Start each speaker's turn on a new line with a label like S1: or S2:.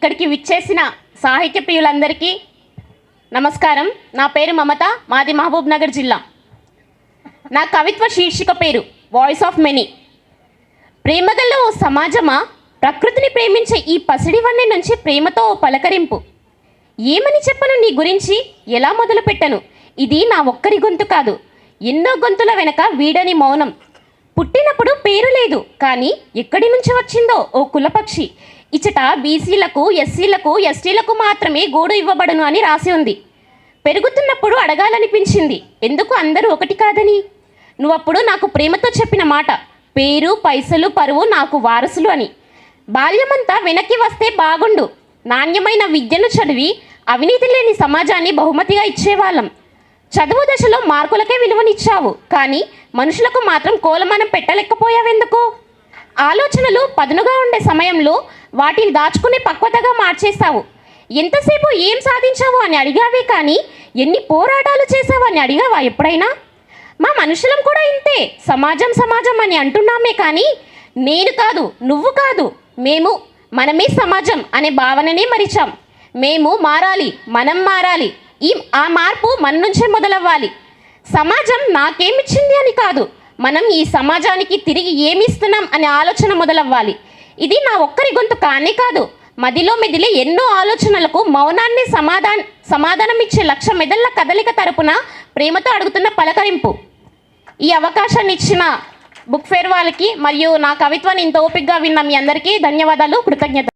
S1: ఇక్కడికి విచ్చేసిన సాహిత్య ప్రియులందరికీ నమస్కారం. నా పేరు మమత, మాది మహబూబ్ నగర్ జిల్లా. నా కవిత్వ శీర్షిక పేరు వాయిస్ ఆఫ్ మెనీ. ప్రేమగల ఓ సమాజమా, ప్రకృతిని ప్రేమించే ఈ పసిడివన్నె నుంచి ప్రేమతో ఓ పలకరింపు. ఏమని చెప్పను నీ గురించి, ఎలా మొదలు పెట్టను? ఇది నా ఒక్కరి గొంతు కాదు, ఎన్నో గొంతుల వెనక వీడని మౌనం. పుట్టినప్పుడు పేరు లేదు, కానీ ఎక్కడి నుంచి వచ్చిందో ఓ కులపక్షి. ఇచ్చట బీసీలకు, ఎస్సీలకు, ఎస్టీలకు మాత్రమే గూడు ఇవ్వబడును అని రాసి ఉంది. పెరుగుతున్నప్పుడు అడగాలనిపించింది, ఎందుకు అందరూ ఒకటి కాదని. నువ్వప్పుడు నాకు ప్రేమతో చెప్పిన మాట, పేరు, పైసలు, పరువు నాకు వారసులు అని. బాల్యమంతా వెనక్కి వస్తే బాగుండు, నాణ్యమైన విద్యను చదివి అవినీతి లేని సమాజాన్ని బహుమతిగా ఇచ్చేవాళ్ళం. చదువు దశలో మార్కులకే విలువనిచ్చావు, కానీ మనుషులకు మాత్రం కోలమానం పెట్టలేకపోయావెందుకు? ఆలోచనలు పదునుగా ఉండే సమయంలో వాటిని దాచుకునే పక్వతగా మార్చేస్తావు. ఎంతసేపు ఏం సాధించావు అని అడిగావే, కానీ ఎన్ని పోరాటాలు చేసావు అని అడిగావా ఎప్పుడైనా? మా మనుషులం కూడా ఇంతే, సమాజం సమాజం అని అంటున్నామే, కానీ నేను కాదు, నువ్వు కాదు, మనమే సమాజం అనే భావననే మరిచాం. మేము మారాలి, మనం మారాలి, ఆ మార్పు మన నుంచే మొదలవ్వాలి. సమాజం నాకేమిచ్చింది అని కాదు, మనం ఈ సమాజానికి తిరిగి ఏమిస్తున్నాం అనే ఆలోచన మొదలవ్వాలి. ఇది నా ఒక్కరి గొంతు కానే కాదు, మదిలో మెదిలే ఎన్నో ఆలోచనలకు మౌనాన్ని సమాధానం ఇచ్చే లక్ష మెదళ్ళ కదలిక తరపున ప్రేమతో అడుగుతున్న పలకరింపు. ఈ అవకాశాన్ని ఇచ్చిన బుక్ ఫేర్ వాళ్ళకి మరియు నా కవిత్వాన్ని ఇంత ఓపికగా విన్న మీ అందరికీ ధన్యవాదాలు, కృతజ్ఞత.